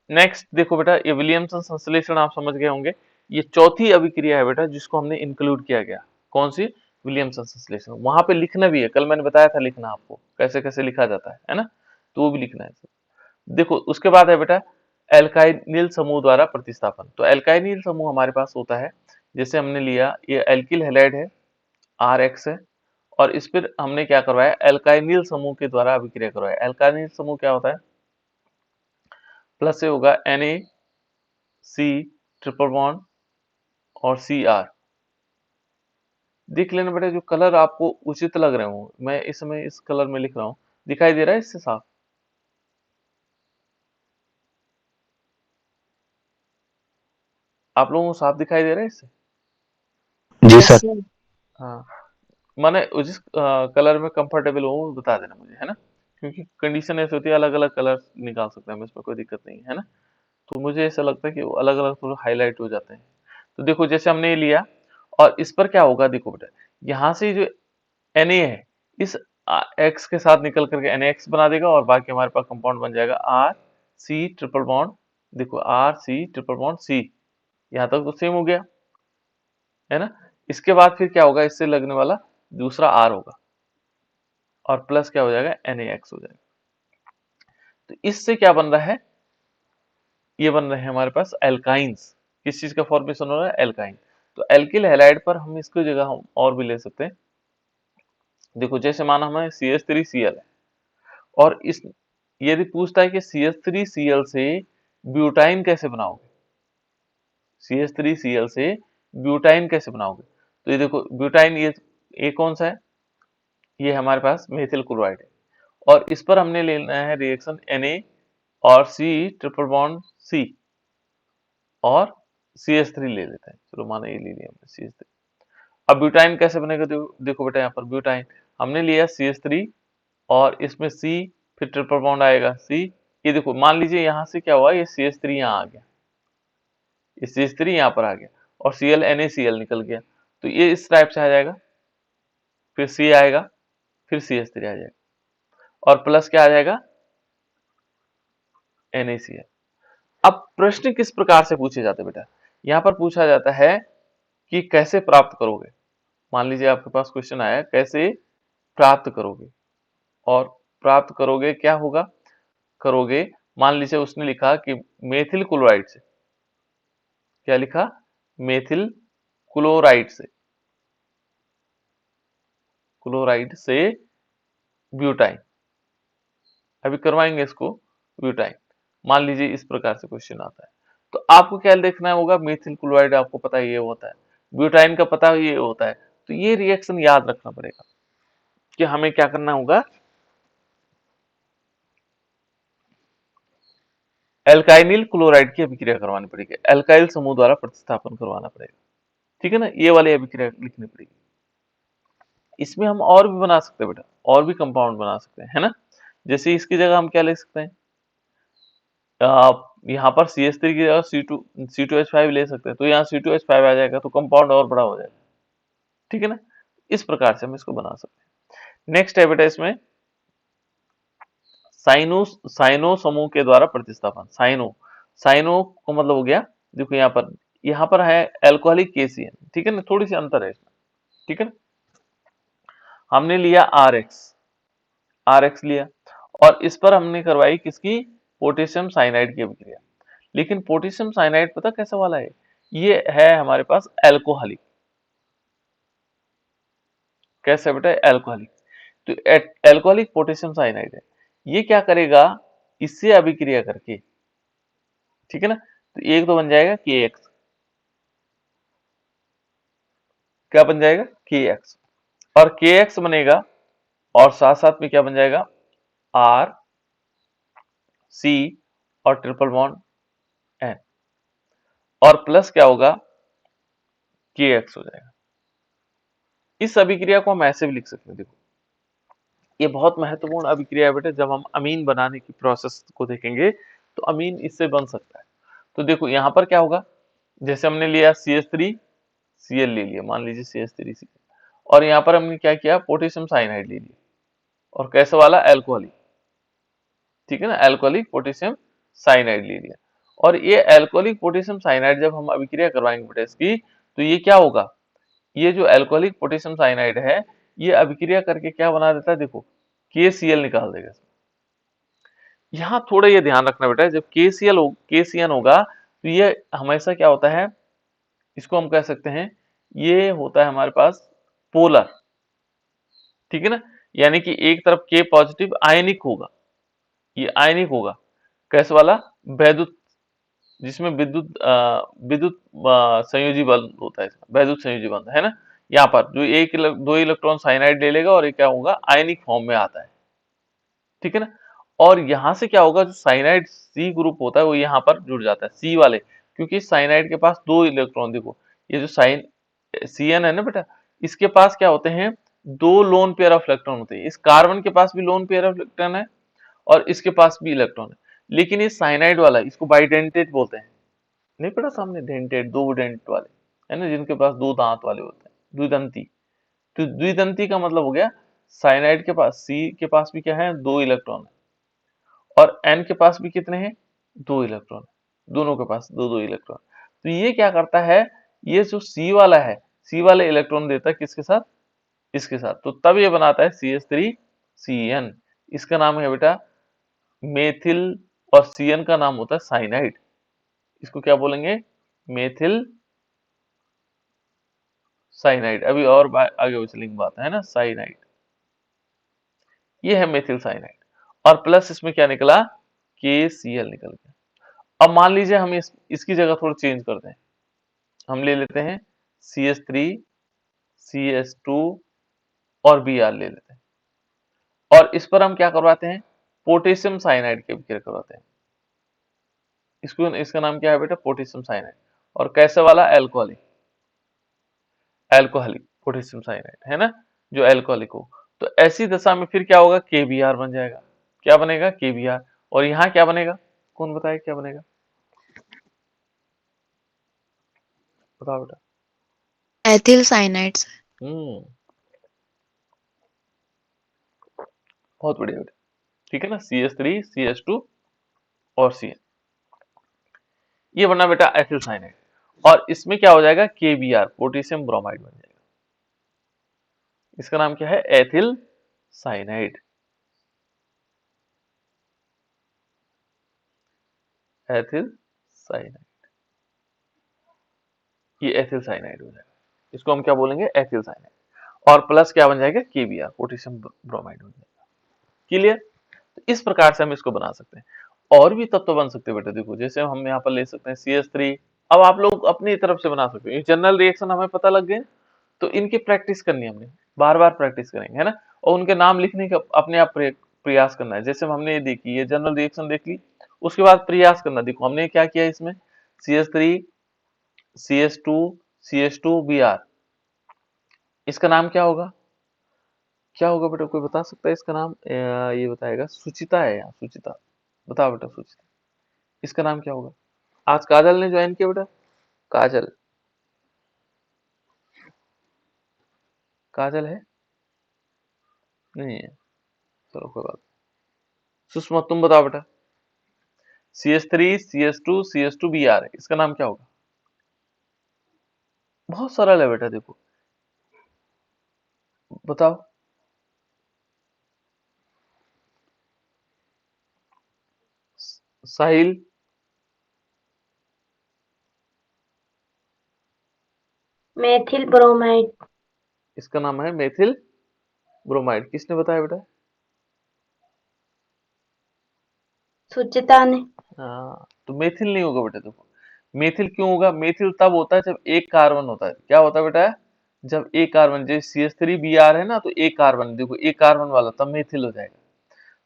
नेक्स्ट देखो बेटा, ये विलियमसन संश्लेषण आप समझ गए होंगे। ये चौथी अभिक्रिया है बेटा जिसको हमने इंक्लूड किया गया। कौन सी? विलियमसन संश्लेषण। वहां पे लिखना भी है, कल मैंने बताया था लिखना आपको कैसे कैसे लिखा जाता है ना, तो वो भी लिखना है। देखो उसके बाद है बेटा एल्काइनिल समूह द्वारा प्रतिस्थापन। तो एल्काइनिल समूह हमारे पास होता है, जैसे हमने लिया ये एल्किल हैलाइड है, RX है, और इस पर हमने क्या करवाया, एल्काइनिल समूह के द्वारा अभिक्रिया करवाया। एल्काइनिल समूह क्या होता है? प्लस से होगा NaC ट्रिपल बॉन्ड और Cr। देख लेना बेटा, जो कलर आपको उचित लग रहे हो, मैं इस समय इस कलर में लिख रहा हूँ, दिखाई दे रहा है इससे साफ? आप लोगों को साफ दिखाई दे रहा है इससे? जी यस सर। सर। हाँ, माने जिस कलर में कंफर्टेबल हो वो बता देना मुझे, है ना, क्योंकि कंडीशन ऐसी होती है अलग अलग कलर निकाल सकते हैं हम, इसमें कोई दिक्कत नहीं है ना। तो मुझे ऐसा लगता है कि वो अलग अलग थोड़ा हाईलाइट हो जाते हैं। तो देखो जैसे हमने ये लिया, और इस पर क्या होगा, देखो बेटा यहाँ से जो Na है इस X के साथ निकल करके NaX बना देगा, और बाकी हमारे पास कंपाउंड बन जाएगा RC ट्रिपल बॉन्ड। देखो RC ट्रिपल बॉन्ड C, यहाँ तक तो सेम हो गया है ना। इसके बाद फिर क्या होगा, इससे लगने वाला दूसरा R होगा, और प्लस क्या हो जाएगा, NaX हो जाएगा। तो इससे क्या बन रहा है, ये बन रहे हैं हमारे पास एल्काइंस। किस चीज का फॉर्मेशन हो रहा है, एल्काइन। तो एल्किल हैलाइड पर हम इसकी जगह हम और भी ले सकते हैं। देखो जैसे माना हमें CH3Cl है, और इस यदि पूछता है कि CH3Cl से ब्यूटाइन कैसे बनाओगे, CH3Cl से ब्यूटाइन कैसे बनाओगे, तो ये देखो ब्यूटाइन, ये कौन सा है, ये हमारे पास मेथिल क्लोराइड है, और इस पर हमने लेना है रिएक्शन Na और C ट्रिपल बॉन्ड C और CH3 ले लेते हैं। चलो माना ये ले लिया हमने CH3। अब ब्यूटाइन कैसे बनेगा, देखो बेटा यहाँ पर ब्यूटाइन हमने लिया CH3 और इसमें C, फिर ट्रिपल बॉन्ड आएगा C। ये देखो मान लीजिए यहाँ से क्या हुआ, ये CH3 यहाँ आ गया, ये CH3 यहाँ पर आ गया, और Cl NaCl निकल गया, तो ये इस टाइप से आ जाएगा, फिर C आएगा, फिर CH3 आ जाएगा, और प्लस क्या आ जाएगा, NaCl। अब प्रश्न किस प्रकार से पूछे जाते हैं बेटा, यहाँ पर पूछा जाता है कि कैसे प्राप्त करोगे। मान लीजिए आपके पास क्वेश्चन आया कैसे प्राप्त करोगे, और प्राप्त करोगे क्या होगा, करोगे, मान लीजिए उसने लिखा कि मेथिल क्लोराइड से, क्या लिखा, मेथिल क्लोराइड से, क्लोराइड से ब्यूटाइन, अभी करवाएंगे इसको ब्यूटाइन। मान लीजिए इस प्रकार से क्वेश्चन आता है, तो आपको क्या देखना होगा, मेथिल क्लोराइड आपको पता है ये होता है, ब्यूटाइन का पता है ये होता है, तो ये रिएक्शन याद रखना पड़ेगा कि हमें क्या करना होगा, एल्काइनिल क्लोराइड की अभिक्रिया करवानी पड़ेगी, एल्काइल समूह द्वारा प्रतिस्थापन करवाना पड़ेगा। ठीक है ना, ये वाली अभिक्रिया लिखनी पड़ेगी। इसमें हम और भी बना सकते हैं बेटा, और भी कंपाउंड बना सकते हैं, है ना। जैसे इसकी जगह हम क्या ले सकते हैं, यहाँ पर CH3 की जगह C2H5 ले सकते हैं, तो यहाँ C2H5 आ जाएगा, तो कंपाउंड और बड़ा हो जाएगा। ठीक है ना, इस प्रकार से हम इसको बना सकते हैं। नेक्स्ट है बेटा इसमें साइनो समूह के द्वारा प्रतिस्थापन। साइनो को मतलब हो गया, देखो यहाँ पर है एल्कोहलिक KCN, ठीक है ना, थोड़ी सी अंतर है इसमें। ठीक है ना, हमने लिया RX लिया, और इस पर हमने करवाई किसकी, पोटेशियम साइनाइड की अभिक्रिया। लेकिन पोटेशियम साइनाइड पता कैसा वाला है, ये है हमारे पास एल्कोहलिक। कैसे बेटा, एल्कोहलिक। तो एल्कोहलिक पोटेशियम साइनाइड है, ये क्या करेगा, इससे अभिक्रिया करके, ठीक है ना, तो एक तो बन जाएगा KX, क्या बन जाएगा, KX, और KX बनेगा, और साथ साथ में क्या बन जाएगा, R C और ट्रिपल बॉन्ड N, और प्लस क्या होगा, KX हो जाएगा। इस अभिक्रिया को हम ऐसे भी लिख सकते हैं, देखो ये बहुत महत्वपूर्ण अभिक्रिया है बेटा, जब हम अमीन बनाने की प्रोसेस को देखेंगे तो अमीन इससे बन सकता है। तो देखो यहाँ पर क्या होगा, जैसे हमने लिया CH3Cl ले लिया, मान लीजिए CH3Cl, और यहाँ पर हमने क्या किया, पोटेशियम साइनाइड ले लिया, और कैसे वाला, अल्कोहलिक, ठीक है ना, अल्कोहलिक पोटेशियम साइनाइड ले लिया। और ये अल्कोहलिक पोटेशियम साइनाइड जब हम अभिक्रिया करवाएंगे बेटा इसकी, तो ये क्या होगा, ये जो अल्कोहलिक पोटेशियम साइनाइड है ये अभिक्रिया करके क्या बना देता है, देखो KCl निकाल देगा। यहाँ थोड़ा ये ध्यान रखना बेटा, जब KCN होगा तो ये हमेशा क्या होता है, इसको हम कह सकते हैं ये होता है हमारे पास पोलर, ठीक है ना, यानी कि एक तरफ K पॉजिटिव आयनिक होगा, ये आयनिक होगा, कैसे वाला, वैद्युत, जिसमें विद्युत संयोजी बंध होता है, इसमें वैद्युत संयोजी बंध है ना। यहाँ पर जो दो इलेक्ट्रॉन साइनाइड ले लेगा और ये क्या होगा, आयनिक फॉर्म में आता है, ठीक है ना। और यहाँ से क्या होगा, जो साइनाइड C ग्रुप होता है वो यहाँ पर जुड़ जाता है, C वाले, क्योंकि साइनाइड के पास दो इलेक्ट्रॉन, देखो ये जो CN है ना बेटा, इसके पास क्या होते हैं, दो लोन पेयर ऑफ इलेक्ट्रॉन होते हैं। इस कार्बन के पास भी लोन पेयर ऑफ इलेक्ट्रॉन है और इसके पास भी इलेक्ट्रॉन है, लेकिन ये साइनाइड वाला इसको बाइडेंटेट बोलते हैं, नहीं पढ़ा सामने, डेंटेड, दो डेंट वाले, है ना, जिनके पास दो दांत वाले होते हैं, द्विदंती। तो द्विदंती का मतलब हो गया, साइनाइड के पास, C के पास भी क्या है, दो इलेक्ट्रॉन है, और N के पास भी कितने हैं, दो इलेक्ट्रॉन, दोनों के पास दो दो इलेक्ट्रॉन। तो ये क्या करता है, ये जो C वाला है, C वाले इलेक्ट्रॉन देता है किसके साथ, इसके साथ, तो तब ये बनाता है CH3CN। इसका नाम है बेटा मेथिल, और CN का नाम होता है साइनाइड। इसको क्या बोलेंगे, मेथिल साइनाइड। अभी और आगे चलेंगे बात, है ना, साइनाइड, ये है मेथिल साइनाइड, और प्लस इसमें क्या निकला, KCl निकल गया। अब मान लीजिए हम इसकी जगह थोड़ा चेंज करते हैं, हम ले लेते हैं CH3 CH2 और Br ले लेते हैं, और इस पर हम क्या करवाते हैं, पोटेशियम साइनाइड की अभिक्रिया करवाते हैं। इसका नाम क्या है बेटा, पोटेशियम साइनाइड, और कैसे वाला, अल्कोहलिक, अल्कोहलिक पोटेशियम साइनाइड, है ना, जो अल्कोहलिक हो। तो ऐसी दशा में फिर क्या होगा, KBr बन जाएगा, क्या बनेगा, KBr। और यहाँ क्या बनेगा, कौन बताए क्या बनेगा, बताओ बेटा। Ethyl cyanide. बहुत बढ़िया बेटा, ठीक है ना, CH3 CH2 और CN, ये बना बेटा एथिल साइनाइड। और इसमें क्या हो जाएगा, KBr, पोटेशियम ब्रोमाइड बन जाएगा। इसका नाम क्या है, एथिल साइनाइड, एथिल साइनाइड, ये एथिल साइनाइड हो जाएगा। इसको हम क्या बोलेंगे, एथिल साइनाइड, और प्लस क्या बन जाएगा, KBr, पोटेशियम ब्रोमाइड बन जाएगा। क्लियर। तो इस प्रकार से हम इसको बना सकते हैं। और भी तत्व बन सकते हैं बेटा, देखो जैसे हम यहाँ पर ले सकते हैं CH3। अब आप लोग अपनी तरफ से बना सकते हैं, जनरल रिएक्शन हमें पता लग गए, तो इनकी प्रैक्टिस करनी है हमने, बार बार प्रैक्टिस करेंगे, है ना, और उनके नाम लिखने का अपने आप प्रयास करना है। जैसे हमने ये देखी, ये जनरल रिएक्शन देख ली, उसके बाद प्रयास करना, देखो हमने क्या किया इसमें, CH3 CH2 CH2 Br, इसका नाम क्या होगा, क्या होगा बेटा, कोई बता सकता है इसका नाम, ये बताएगा, सुचिता है यहाँ, सुचिता, बताओ बेटा, सुचिता, इसका नाम क्या होगा। आज काजल ने ज्वाइन किया बेटा, काजल, काजल है, नहीं है, चलो कोई बात। सुषमा तुम बताओ बेटा, CH3 CH2 CH2 Br, इसका नाम क्या होगा। बहुत सरल है बेटा, देखो बताओ, साहिल, मेथिल ब्रोमाइड। इसका नाम है मेथिल ब्रोमाइड, किसने बताया बेटा, सुचिता ने। हाँ, तो मेथिल नहीं होगा बेटा, देखो मेथिल क्यों होगा, मेथिल तब होता है जब एक कार्बन होता है, क्या होता है बेटा, जब एक कार्बन, जैसे CH3 Br है ना, तो एक कार्बन, देखो एक कार्बन वाला, तब मेथिल हो जाएगा।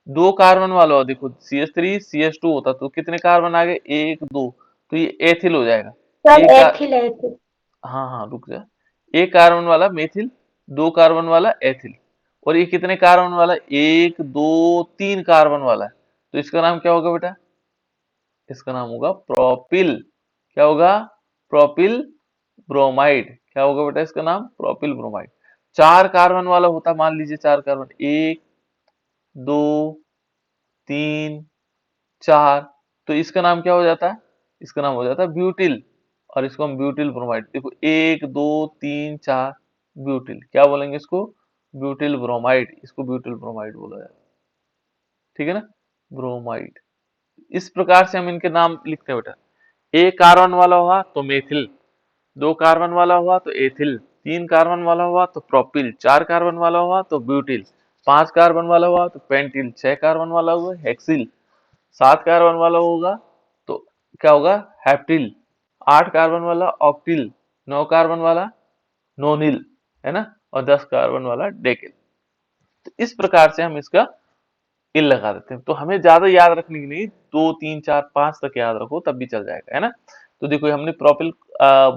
दो कार्बन वाला, देखो CH3 CH2 होता, तो कितने कार्बन आ गए, एक दो, तो ये एथिल हो जाएगा। सब एक एथिल एथिल। हाँ हाँ रुक जा, एक कार्बन वाला मेथिल, दो कार्बन वाला एथिल, और ये कितने कार्बन वाला, एक दो तीन कार्बन वाला है, तो इसका नाम क्या होगा बेटा, इसका नाम होगा प्रोपिल, क्या होगा, प्रोपिल ब्रोमाइड, क्या होगा बेटा इसका नाम, प्रोपिल ब्रोमाइड। 4 कार्बन वाला होता, मान लीजिए 4 कार्बन, 1 2 3 4, तो इसका नाम क्या हो जाता है? इसका नाम हो जाता है ब्यूटिल, और इसको हम ब्यूटिल ब्रोमाइड। देखो 1 2 3 4 ब्यूटिल, क्या बोलेंगे इसको? ब्यूटिल ब्रोमाइड, इसको ब्यूटिल ब्रोमाइड बोला जाता है। ठीक है ना, ब्रोमाइड। इस प्रकार से हम इनके नाम लिखते हैं बेटा। एक कार्बन वाला हुआ तो मेथिल, 2 कार्बन वाला हुआ तो एथिल, 3 कार्बन वाला हुआ तो प्रोपिल, 4 कार्बन वाला हुआ तो ब्यूटिल, 5 कार्बन वाला हुआ तो पेंटिल, 6 कार्बन वाला हुआ हेक्सिल, 7 कार्बन वाला होगा तो क्या होगा? हेप्टिल, 8 कार्बन वाला ऑक्टिल, 9 कार्बन वाला नोनिल, है ना, और 10 कार्बन वाला डेकिल। तो इस प्रकार से हम इसका इल लगा देते हैं। तो हमें ज्यादा याद रखने की नहीं, 2 3 4 5 तक याद रखो तब भी चल जाएगा, है ना। तो देखो हमने प्रोपिल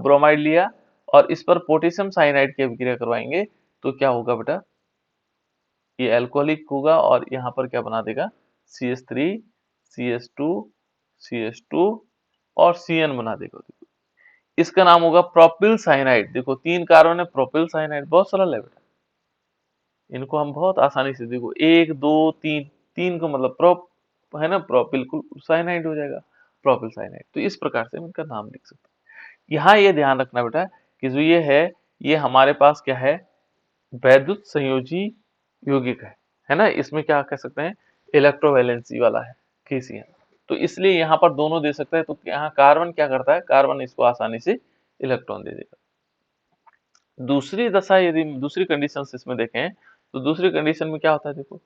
ब्रोमाइड लिया और इस पर पोटेशियम साइनाइड की अभिक्रिया करवाएंगे, तो क्या होगा बेटा? ये अल्कोहलिक होगा और यहाँ पर क्या बना देगा? CH3 CH2 CH2 और CN बना देगा। इसका नाम होगा प्रोपिल साइनाइड। देखो 3 कार्बन है, प्रोपिल साइनाइड, बहुत सरल है बेटा, इनको हम बहुत आसानी से, देखो 1 2 3, 3 को मतलब प्रोप है ना, प्रोपिल साइनाइड हो जाएगा, प्रोपिल साइनाइड। तो इस प्रकार से हम इनका नाम लिख सकते हैं। यहाँ ये ध्यान रखना बेटा कि जो ये है, ये हमारे पास क्या है? वैद्युत संयोजी यौगिक है ना, इसमें क्या कह सकते हैं? इलेक्ट्रोवैलेंसी वाला है KCl, तो इसलिए यहाँ पर दोनों दे सकता है। तो यहाँ कार्बन क्या करता है? कार्बन इसको आसानी से इलेक्ट्रॉन दे देगा। दूसरी दशा, यदि दूसरी कंडीशन इसमें देखें तो दूसरी कंडीशन में क्या होता है? देखो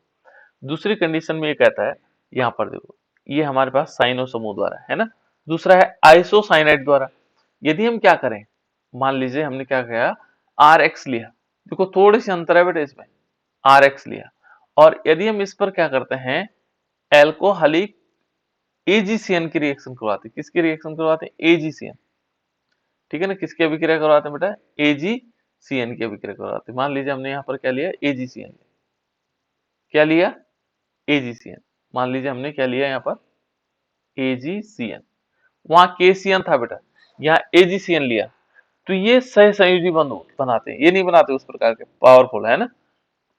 दूसरी कंडीशन में ये कहता है, यहाँ पर देखो ये हमारे पास साइनो समूह द्वारा है ना, दूसरा है आइसोसाइनाइड द्वारा। यदि हम क्या करें, मान लीजिए हमने क्या किया, RX लिया, देखो थोड़ी सी अंतर है बेटा इसमें, RX लिया, और यदि हम इस पर क्या करते हैं, एल्कोहलिक AgCN की रिएक्शन करवाते हैं। किसकी रिएक्शन करवाते हैं? AgCN, ठीक है ना। किसकी अभिक्रिया करवाते हैं बेटा? AgCN की अभिक्रिया करवाते हैं। मान लीजिए हमने यहाँ पर क्या लिया? AgCN, क्या लिया? AgCN, मान लीजिए हमने क्या लिया यहाँ पर? AgCN, वहां KCN था बेटा, यहाँ AgCN लिया, तो ये सहसंयोजी बंध बनाते हैं, ये नहीं बनाते उस प्रकार के पावरफुल, है ना।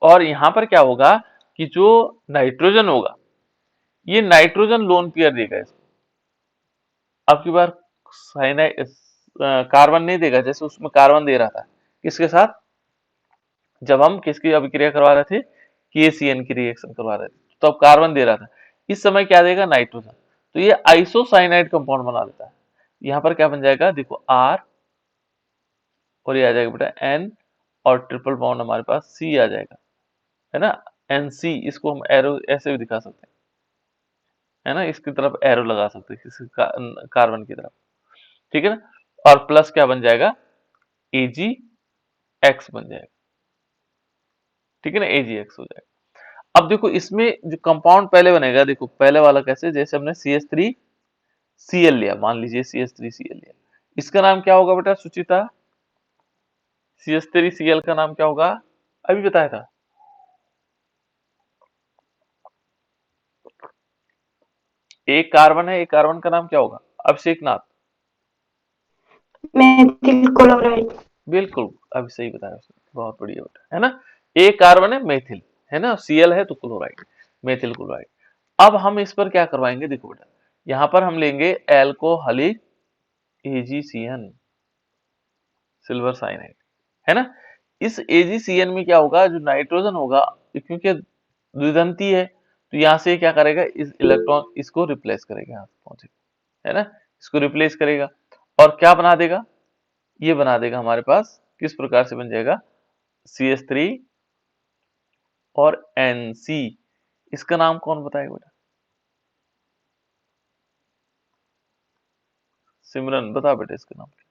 और यहाँ पर क्या होगा कि जो नाइट्रोजन होगा, ये नाइट्रोजन लोन पेयर देगा इसको। अब की बार साइनाइड कार्बन नहीं देगा, जैसे उसमें कार्बन दे रहा था, किसके साथ? जब हम किसकी अभिक्रिया करवा रहे थे? KCN की रिएक्शन करवा रहे थे, तो अब कार्बन दे रहा था, इस समय क्या देगा? नाइट्रोजन, तो ये आइसोसाइनाइड कंपाउंड बना देता है। यहाँ पर क्या बन जाएगा? देखो R, और ये आ जाएगा बेटा N, और ट्रिपल बॉन्ड हमारे पास C आ जाएगा, है ना, NC। इसको हम एरो ऐसे भी दिखा सकते हैं, है ना, इसकी तरफ एरो लगा सकते हैं, किसी कार्बन की तरफ, ठीक है ना। और प्लस क्या बन जाएगा? AgX बन जाएगा, ठीक है ना, AgX हो जाएगा। अब देखो इसमें जो कंपाउंड पहले बनेगा, देखो पहले वाला कैसे, जैसे हमने CH3Cl लिया, मान लीजिए CH3Cl लिया, इसका नाम क्या होगा बेटा सुचिता? CH3Cl का नाम क्या होगा? अभी बताया था, एक कार्बन है, एक कार्बन का नाम क्या होगा? अभिषेक नाथ, मेथिल क्लोराइड। बिल्कुल अभी सही बताया उसने, बहुत बढ़िया बेटा, है ना। एक कार्बन है मेथिल, है ना, Cl है तो क्लोराइड, मेथिल क्लोराइड। अब हम इस पर क्या करवाएंगे? देखो बेटा यहाँ पर हम लेंगे एल्कोहलिक AgCN, सिल्वर साइनाइड, है ना। इस AgCN में क्या होगा? जो नाइट्रोजन होगा, क्योंकि द्विदंती है, तो यहाँ से क्या करेगा? इस इलेक्ट्रॉन इसको रिप्लेस करेगा, यहाँ पहुंचेगा, है ना, इसको रिप्लेस करेगा और क्या बना देगा? ये बना देगा हमारे पास, किस प्रकार से बन जाएगा? CH3 और NC। इसका नाम कौन बताएगा बेटा? सिमरन बता बेटा इसका नाम क्या?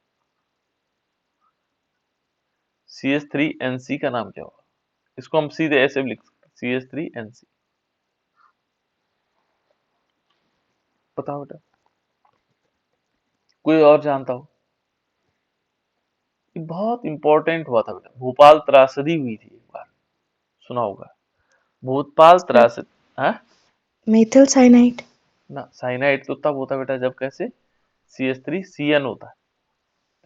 CH3NC का नाम क्या होगा? इसको हम सीधे ऐसे भी लिख सकते हैं, CH3NC, बताओ बेटा, कोई और जानता हो? ये बहुत इंपॉर्टेंट हुआ था बेटा, भोपाल त्रासदी हुई थी एक बार, सुना होगा, भोपाल त्रासदी। हाँ, मेथिल साइनाइड। ना, साइनाइड तो तब होता है बेटा जब कैसे CH3CN होता है,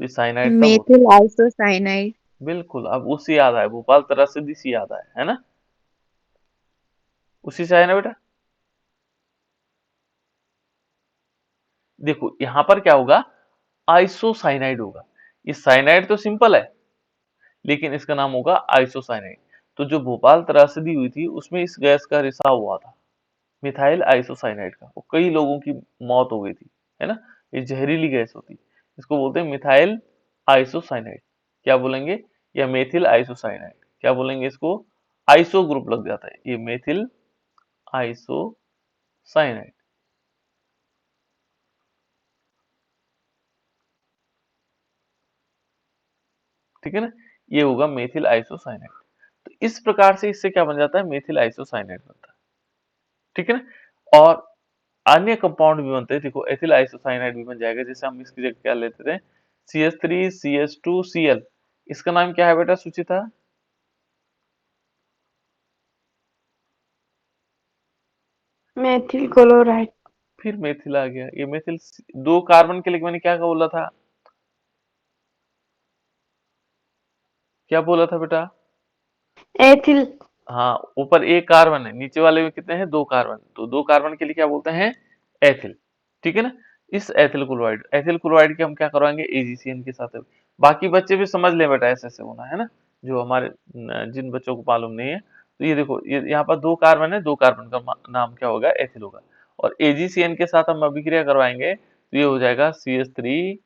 तो ये साइनाइड तब होता मेथिल आइसोसाइनाइड। बिल्कुल, अब उसी याद आया, भोपाल त्रासदी सी याद आया, है ना? उसी से आया ना बेटा? देखो यहाँ पर क्या होगा, आइसोसाइनाइड होगा। ये साइनाइड तो सिंपल है, लेकिन इसका नाम होगा आइसोसाइनाइड। तो जो भोपाल त्रासदी हुई थी उसमें इस गैस का रिसाव हुआ था, मिथाइल आइसोसाइनाइड का, और कई लोगों की मौत हो गई थी, है ना? ये जहरीली गैस होती है, इसको बोलते हैं मिथाइल आइसोसाइनाइड। क्या बोलेंगे? या मेथिल आइसोसाइनाइड। क्या बोलेंगे इसको? आइसो ग्रुप लग जाता है, ये मेथिल आइसोसाइनाइड। ठीक है ना? ये होगा मेथिल आइसोसाइनाइड। तो इस प्रकार से इससे क्या बन जाता है? मेथिल आइसोसाइनाइड बनता है। ठीक है ना? और अन्य कंपाउंड भी बनते हैं, देखो एथिल आइसोसाइनाइड भी बन जाएगा। जैसे हम इसकी जगह क्या लेते थे, CH3 CH2 Cl। इसका नाम क्या है बेटा सुचिता? Methyl chloride. फिर मेथिल आ गया, ये मेथिल। दो कार्बन के लिए मैंने क्या बोला था? क्या बोला था बेटा? एथिल। हाँ, ऊपर एक कार्बन है, नीचे वाले में कितने हैं? दो कार्बन। तो दो कार्बन के लिए क्या बोलते हैं? एथिल। ठीक है ना? इस एथिल क्लोराइड के हम क्या करवाएंगे? AgCN के साथ। बाकी बच्चे भी समझ लें बेटा, ऐसे ऐसे होना है ना, जो हमारे जिन बच्चों को मालूम नहीं है। तो ये देखो, ये यहाँ पर दो कार्बन है, दो कार्बन का नाम क्या होगा? एथिल होगा। और AgCN के साथ हम अभिक्रिया करवाएंगे तो ये हो जाएगा CH3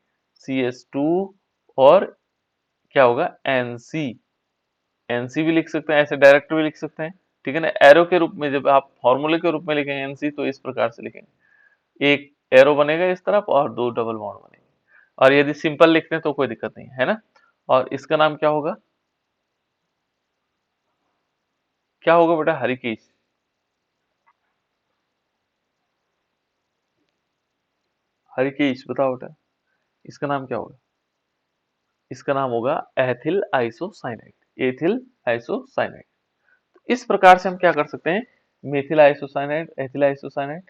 CH2 और क्या होगा? NC। एनसी भी लिख सकते हैं, ऐसे डायरेक्ट भी लिख सकते हैं। ठीक है ना? एरो के रूप में, जब आप फॉर्मूले के रूप में लिखेंगे एनसी, तो इस प्रकार से लिखेंगे, एक एरो बनेगा इस तरफ और दो डबल बॉन्ड बनेंगे। और यदि सिंपल लिखते हैं तो कोई दिक्कत नहीं है ना? और इसका नाम क्या होगा? क्या होगा बेटा? हरिकेश। हरिकेश बताओ बेटा, इसका नाम क्या होगा? इसका नाम होगा एथिल आइसोसाइनाइड। Ethyl isocyanide. इस प्रकार से हम क्या कर सकते हैं? Methyl isocyanide, ethyl isocyanide,